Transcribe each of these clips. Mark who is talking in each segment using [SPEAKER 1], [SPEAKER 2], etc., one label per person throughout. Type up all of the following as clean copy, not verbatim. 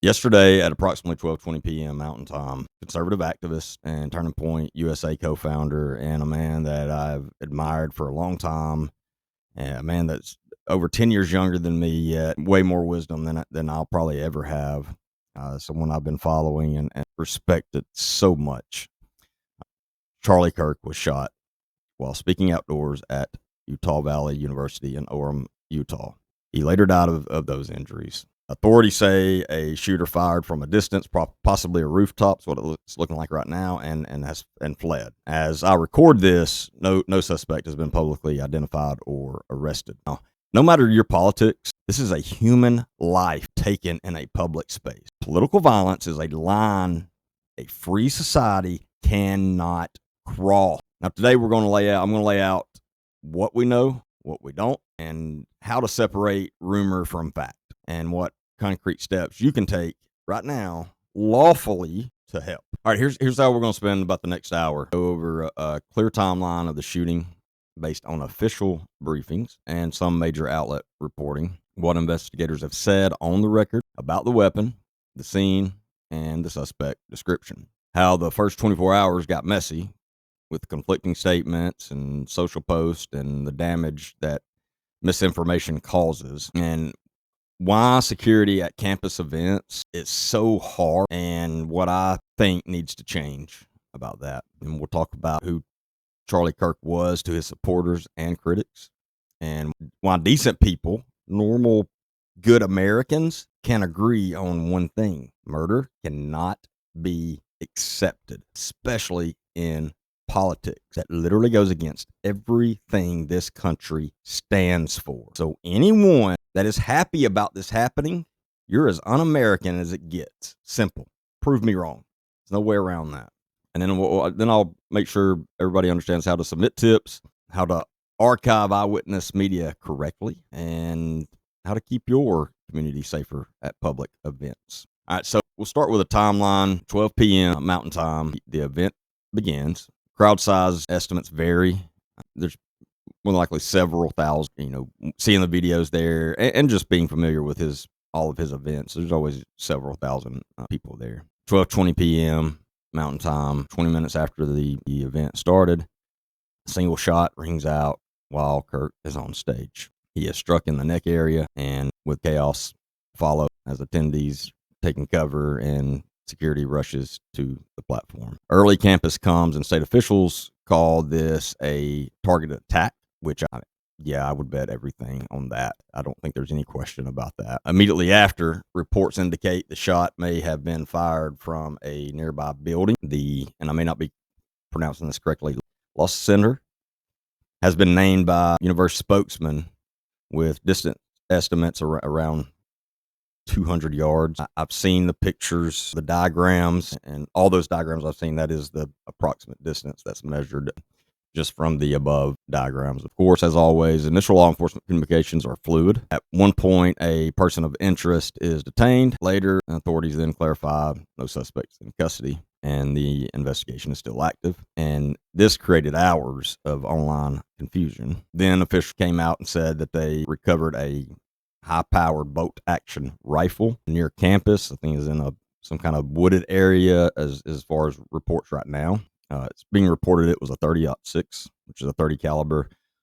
[SPEAKER 1] Yesterday at approximately 12:20 p.m. Mountain Time, conservative activist and Turning Point USA co-founder, and a man that I've admired for a long time, and a man that's over 10 years younger than me, yet way more wisdom than I'll probably ever have. Someone I've been following and respected so much. Charlie Kirk was shot while speaking outdoors at Utah Valley University in Orem, Utah. He later died of those injuries. Authorities say a shooter fired from a distance, possibly a rooftop, is what it's looking like right now, and fled. As I record this, no suspect has been publicly identified or arrested. Now, no matter your politics, this is a human life taken in a public space. Political violence is a line a free society cannot cross. Now, today I'm going to lay out what we know, what we don't, and how to separate rumor from fact, and what concrete steps you can take right now lawfully to help. All right, here's how we're going to spend about the next hour. Go over a clear timeline of the shooting based on official briefings and some major outlet reporting, what investigators have said on the record about the weapon, the scene, and the suspect description. How the first 24 hours got messy with conflicting statements and social posts and the damage that misinformation causes, and why security at campus events is so hard, and what I think needs to change about that. And we'll talk about who Charlie Kirk was to his supporters and critics, and why decent people, normal, good Americans, can agree on one thing: murder cannot be accepted, especially in politics. That literally goes against everything this country stands for. So anyone that is happy about this happening, you're as un-American as it gets. Simple. Prove me wrong. There's no way around that. And then I'll make sure everybody understands how to submit tips, how to archive eyewitness media correctly, and how to keep your community safer at public events. All right, so we'll start with a timeline. 12 p.m. Mountain Time, the event begins. Crowd size estimates vary. There's more than likely several thousand, seeing the videos there and just being familiar with all of his events. There's always several thousand people there. 12:20 p.m. Mountain Time, 20 minutes after the event started, a single shot rings out while Kirk is on stage. He is struck in the neck area, and with chaos follow as attendees taking cover and security rushes to the platform. Early campus comms and state officials call this a targeted attack, which I would bet everything on that. I don't think there's any question about that. Immediately after, reports indicate the shot may have been fired from a nearby building. And I may not be pronouncing this correctly, Loss Center has been named by university spokesman with distant estimates around 200 yards. I've seen the pictures, the diagrams, and all those diagrams I've seen, that is the approximate distance that's measured just from the above diagrams. Of course, as always, initial law enforcement communications are fluid. At one point, a person of interest is detained. Later, authorities then clarify no suspects in custody, and the investigation is still active. And this created hours of online confusion. Then officials came out and said that they recovered a high-powered bolt-action rifle near campus. I think it's in some kind of wooded area as far as reports right now. It's being reported it was a 30-06, which is a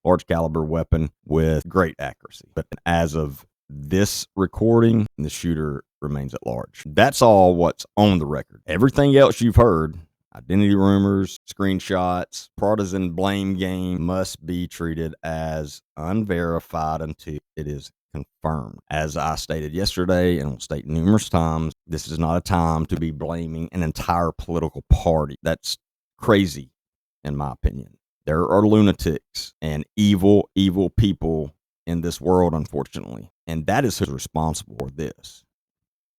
[SPEAKER 1] large caliber weapon with great accuracy. But as of this recording, the shooter remains at large. That's all what's on the record. Everything else you've heard, identity rumors, screenshots, partisan blame game, must be treated as unverified until it is confirmed. As I stated yesterday and will state numerous times, this is not a time to be blaming an entire political party. That's crazy, in my opinion. There are lunatics and evil people in this world, unfortunately, and that is who's responsible for this.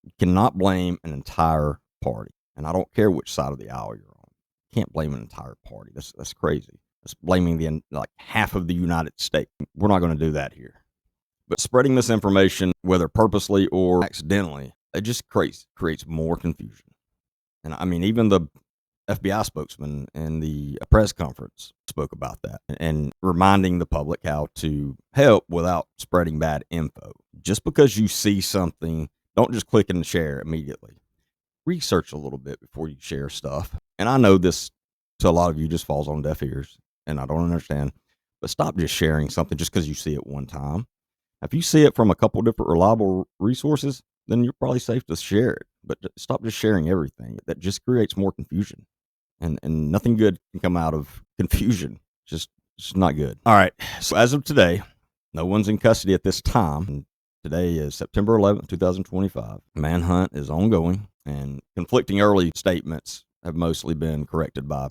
[SPEAKER 1] You cannot blame an entire party, and I don't care which side of the aisle you're on. You can't blame an entire party. That's crazy. That's blaming half of the United States. We're not going to do that here. But spreading misinformation, whether purposely or accidentally, it just creates more confusion. And I mean, even the FBI spokesman in the press conference spoke about that and reminding the public how to help without spreading bad info. Just because you see something Don't just click and share immediately. Research a little bit before you share stuff. And I know this to a lot of you just falls on deaf ears, and I don't understand. But stop just sharing something just because you see it one time. If you see it from a couple different reliable resources, then you're probably safe to share it. But stop just sharing everything. That just creates more confusion. And nothing good can come out of confusion. Just not good. All right. So as of today, no one's in custody at this time. Today is September 11th, 2025. Manhunt is ongoing, and conflicting early statements have mostly been corrected by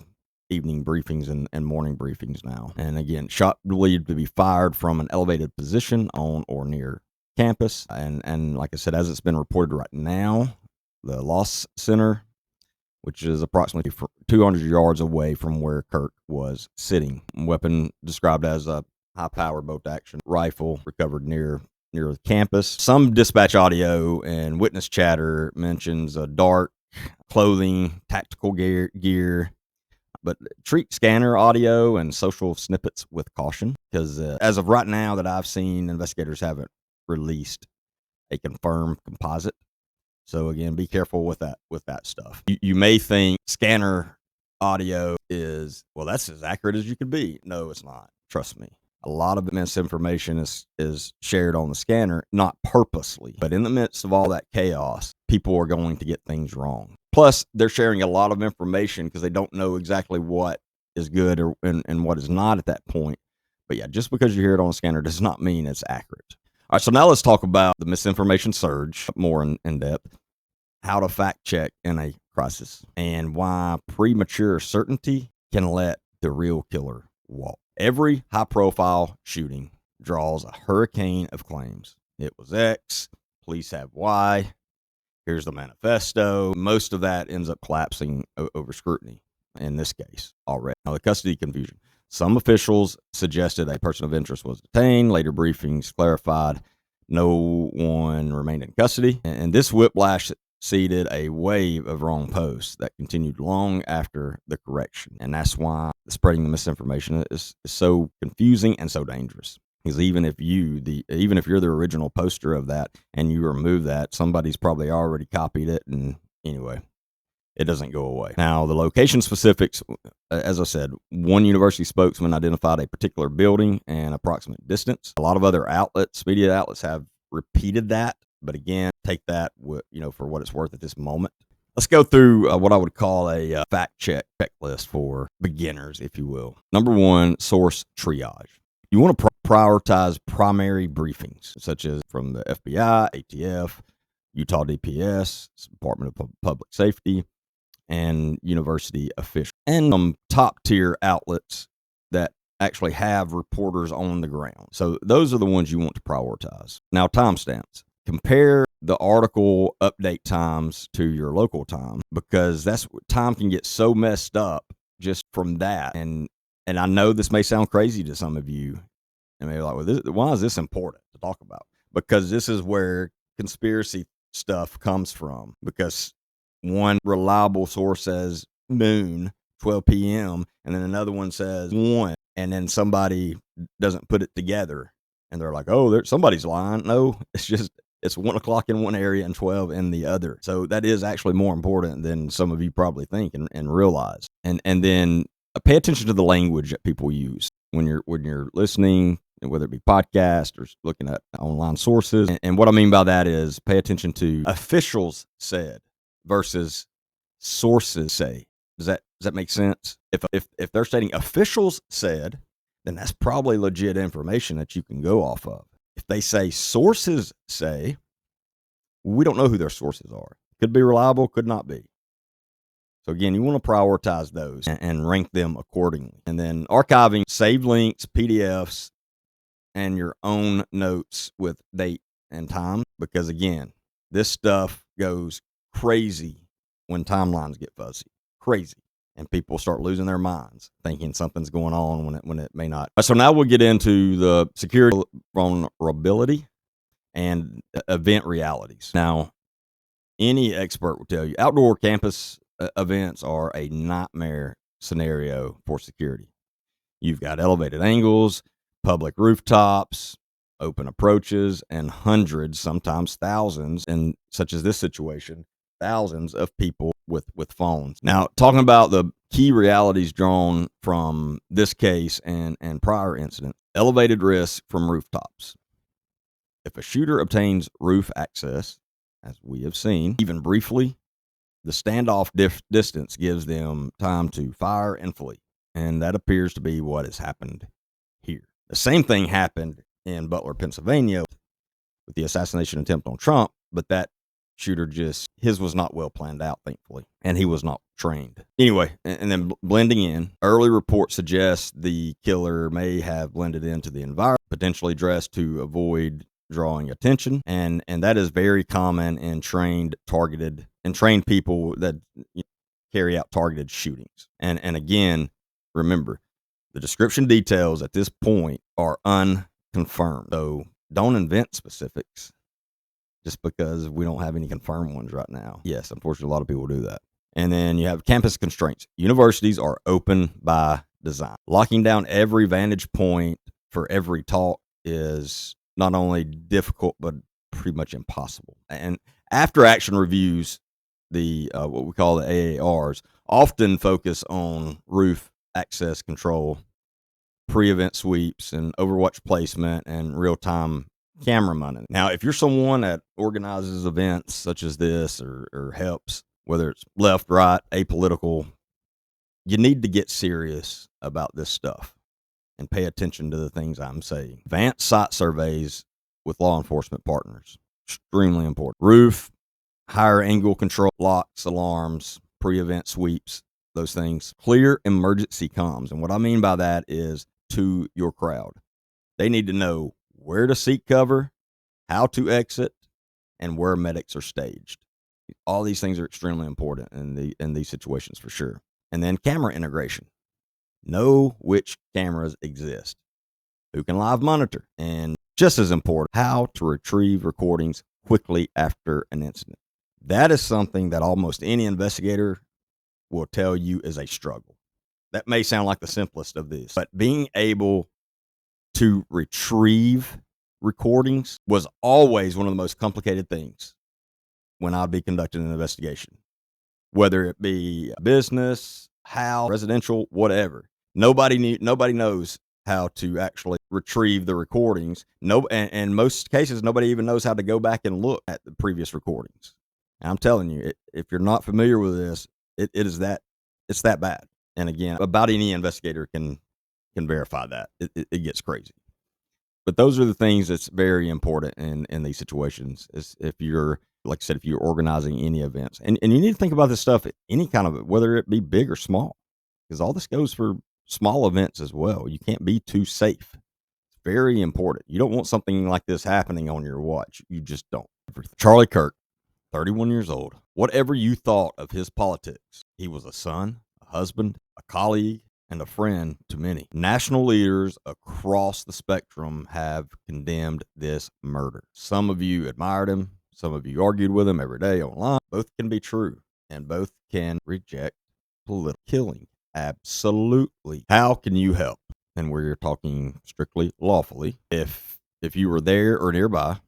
[SPEAKER 1] evening briefings and morning briefings now. And again, shot believed to be fired from an elevated position on or near campus. And like I said, as it's been reported right now, the loss center, which is approximately 200 yards away from where Kirk was sitting. Weapon described as a high-powered bolt-action rifle recovered near the campus. Some dispatch audio and witness chatter mentions dark clothing, tactical gear, but treat scanner audio and social snippets with caution, because as of right now that I've seen, investigators haven't released a confirmed composite. So again, be careful with that stuff. You may think scanner audio is, well, that's as accurate as you could be. No, it's not. Trust me. A lot of misinformation is shared on the scanner, not purposely, but in the midst of all that chaos, people are going to get things wrong. Plus, they're sharing a lot of information because they don't know exactly what is good and what is not at that point. But yeah, just because you hear it on a scanner does not mean it's accurate. All right, so now let's talk about the misinformation surge more in depth, how to fact check in a crisis, and why premature certainty can let the real killer walk. Every high-profile shooting draws a hurricane of claims. It was X, police have Y, here's the manifesto. Most of that ends up collapsing over scrutiny in this case already. Now, the custody confusion. Some officials suggested a person of interest was detained. Later briefings clarified no one remained in custody. And this whiplash seeded a wave of wrong posts that continued long after the correction. And that's why spreading the misinformation is so confusing and so dangerous. Because even if you're the original poster of that and you remove that, somebody's probably already copied it. And anyway, it doesn't go away. Now, the location specifics, as I said, one university spokesman identified a particular building and approximate distance. A lot of other media outlets have repeated that. But again, take that for what it's worth at this moment. Let's go through what I would call a fact check checklist for beginners, if you will. Number one, source triage. You want to prioritize primary briefings, such as from the FBI, ATF, Utah DPS, Department of Public Safety, and university officials, and some top-tier outlets that actually have reporters on the ground. So those are the ones you want to prioritize. Now, timestamps. Compare the article update times to your local time, because time can get so messed up just from that. And I know this may sound crazy to some of you, and maybe like, well, why is this important to talk about? Because this is where conspiracy stuff comes from. Because one reliable source says noon, 12 p.m., and then another one says 1, and then somebody doesn't put it together, and they're like, oh, somebody's lying. No, it's 1 o'clock in one area and 12 in the other. So that is actually more important than some of you probably think and realize. And then pay attention to the language that people use when you're listening, whether it be podcast or looking at online sources. And what I mean by that is pay attention to officials said versus sources say. Does that make sense? If they're stating officials said, then that's probably legit information that you can go off of. If they say sources say, we don't know who their sources are. Could be reliable, could not be. So again, you want to prioritize those and rank them accordingly. And then archiving saved links, PDFs, and your own notes with date and time. Because again, this stuff goes crazy when timelines get fuzzy. Crazy. And people start losing their minds thinking something's going on when it may not. So now we'll get into the security vulnerability and event realities. Now, any expert will tell you outdoor campus events are a nightmare scenario for security. You've got elevated angles, public rooftops, open approaches, and hundreds, sometimes thousands, and such as this situation, thousands of people with phones. Now, talking about the key realities drawn from this case and prior incidents, elevated risk from rooftops. If a shooter obtains roof access, as we have seen, even briefly, the standoff distance gives them time to fire and flee. And that appears to be what has happened here. The same thing happened in Butler, Pennsylvania with the assassination attempt on Trump, but that shooter his was not well planned out, thankfully, and he was not trained. Anyway, and then blending in, early reports suggest the killer may have blended into the environment, potentially dressed to avoid drawing attention, and that is very common in trained people that carry out targeted shootings. And again, remember, the description details at this point are unconfirmed, so don't invent specifics just because we don't have any confirmed ones right now. Yes, unfortunately, a lot of people do that. And then you have campus constraints. Universities are open by design. Locking down every vantage point for every talk is not only difficult, but pretty much impossible. And after action reviews, the what we call the AARs, often focus on roof access control, pre-event sweeps, and overwatch placement, and real-time camera monitoring. Now, if you're someone that organizes events such as this or helps, whether it's left, right, apolitical, you need to get serious about this stuff and pay attention to the things I'm saying. Advanced site surveys with law enforcement partners, extremely important. Roof, higher angle control, locks, alarms, pre-event sweeps, those things. Clear emergency comms. And what I mean by that is to your crowd. They need to know where to seek cover, how to exit, and where medics are staged. All these things are extremely important in these situations for sure. And then camera integration. Know which cameras exist, who can live monitor, and just as important, how to retrieve recordings quickly after an incident. That is something that almost any investigator will tell you is a struggle. That may sound like the simplest of these, but being able to retrieve recordings was always one of the most complicated things when I'd be conducting an investigation, whether it be business, house, residential, whatever. Nobody knows how to actually retrieve the recordings. And most cases, nobody even knows how to go back and look at the previous recordings. And I'm telling you, if you're not familiar with this, it's that bad. And again, about any investigator can verify that. It gets crazy. But those are the things that's very important in these situations. Is if you're, like I said, if you're organizing any events, and you need to think about this stuff, any kind of, whether it be big or small, because all this goes for small events as well. You can't be too safe. It's very important. You don't want something like this happening on your watch. You just don't. Charlie Kirk, 31 years old. Whatever you thought of his politics, he was a son, a husband, a colleague, and a friend to many. National leaders across the spectrum have condemned this murder. Some of you admired him. Some of you argued with him every day online. Both can be true, and both can reject political killing. Absolutely. How can you help? And we're talking strictly lawfully. If you were there or nearby,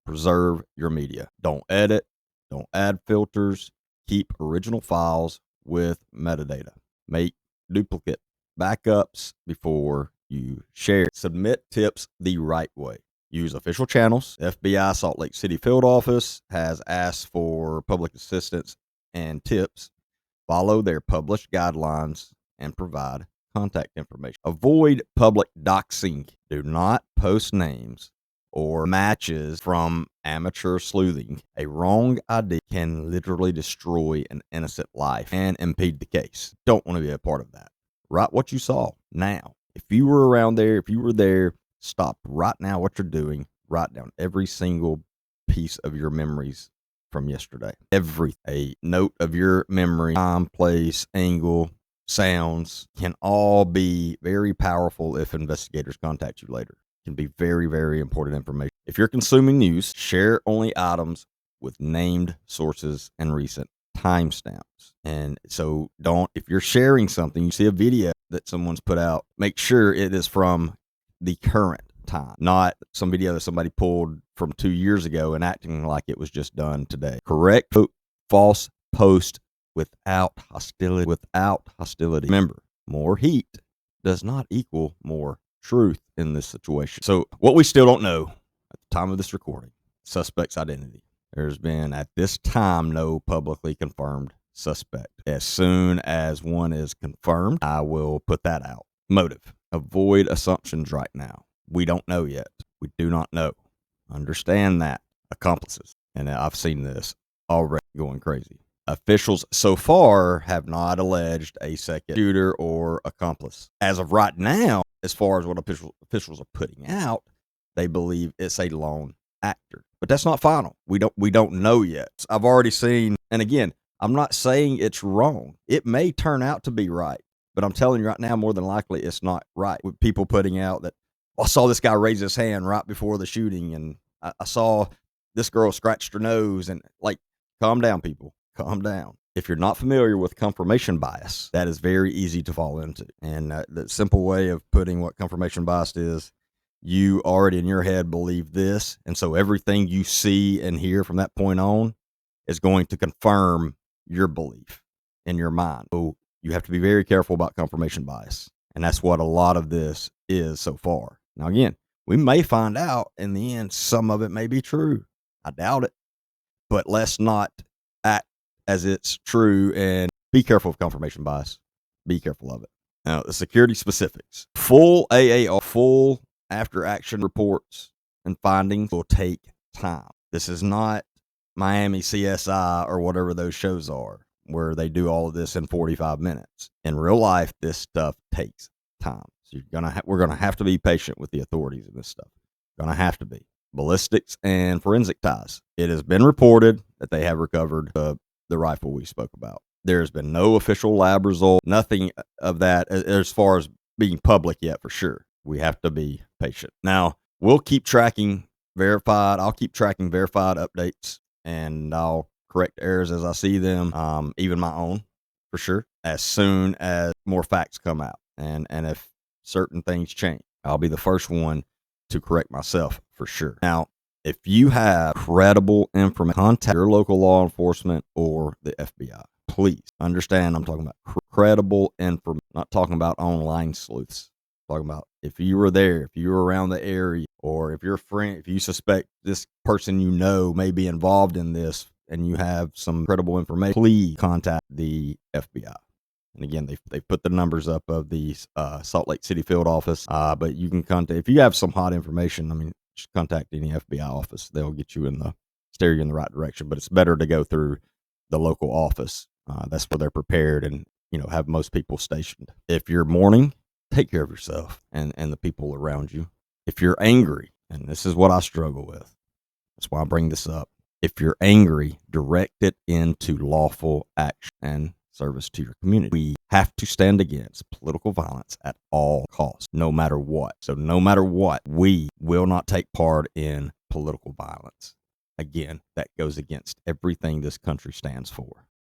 [SPEAKER 1] preserve your media. Don't edit. Don't add filters. Keep original files with metadata. Make duplicate backups before you share. Submit tips the right way. Use official channels. FBI Salt Lake City Field Office has asked for public assistance and tips. Follow their published guidelines and provide contact information. Avoid public doxing. Do not post names or matches from amateur sleuthing. A wrong ID can literally destroy an innocent life and impede the case. Don't want to be a part of that. Write what you saw now. If you were around there, if you were there, stop right now what you're doing. Write down every single piece of your memories from yesterday. A note of your memory, time, place, angle, sounds can all be very powerful if investigators contact you later. Can be very, very important information. If you're consuming news, share only items with named sources and recent timestamps. And so if you're sharing something, you see a video that someone's put out, make sure it is from the current time, not some video that somebody pulled from 2 years ago and acting like it was just done today. Correct false post without hostility. Remember, more heat does not equal more truth in this situation. So what we still don't know at the time of this recording, suspect's identity. There's been, at this time, no publicly confirmed suspect. As soon as one is confirmed, I will put that out. Motive. Avoid assumptions right now. We don't know yet. We do not know. Understand that. Accomplices. And I've seen this already going crazy. Officials so far have not alleged a second shooter or accomplice. As of right now, as far as what officials are putting out, they believe it's a lone actor. But that's not final. We don't know yet. I've already seen, and again, I'm not saying it's wrong. It may turn out to be right. But I'm telling you right now, more than likely, it's not right. With people putting out that, I saw this guy raise his hand right before the shooting, and I saw this girl scratched her nose, and like, calm down, people. Calm down. If you're not familiar with confirmation bias, that is very easy to fall into. And the simple way of putting what confirmation bias is, you already in your head believe this, and so everything you see and hear from that point on is going to confirm your belief in your mind. So you have to be very careful about confirmation bias, and that's what a lot of this is so far. Now, again, we may find out in the end some of it may be true. I doubt it, but let's not act as it's true, and be careful of confirmation bias. Be careful of it. Now, the security specifics. Full AAR, full after action reports and findings will take time. This is not Miami CSI or whatever those shows are, where they do all of this in 45 minutes. In real life, this stuff takes time. So we're gonna have to be patient with the authorities in this stuff. Gonna have to be. Ballistics and forensic ties. It has been reported that they have recovered the rifle we spoke about. There's been no official lab result, nothing of that as far as being public yet, for sure. We have to be patient. Now, we'll keep tracking I'll keep tracking verified updates, and I'll correct errors as I see them, even my own, for sure, as soon as more facts come out. And if certain things change, I'll be the first one to correct myself, for sure. Now, if you have credible information, contact your local law enforcement or the FBI. Please understand, I'm talking about credible information, not talking about online sleuths. I'm talking about if you were there, if you were around the area, or if your friend, if you suspect this person you know may be involved in this and you have some credible information, please contact the FBI. And again, they put the numbers up of the Salt Lake City field office, but you can contact, if you have some hot information, I mean, just contact any FBI office. They'll get you steer you in the right direction, but it's better to go through the local office. That's where they're prepared and, have most people stationed. If you're mourning, take care of yourself and the people around you. If you're angry, and this is what I struggle with, that's why I bring this up. If you're angry, direct it into lawful action and service to your community. We have to stand against political violence at all costs, no matter what. So no matter what, we will not take part in political violence. Again, that goes against everything this country stands for.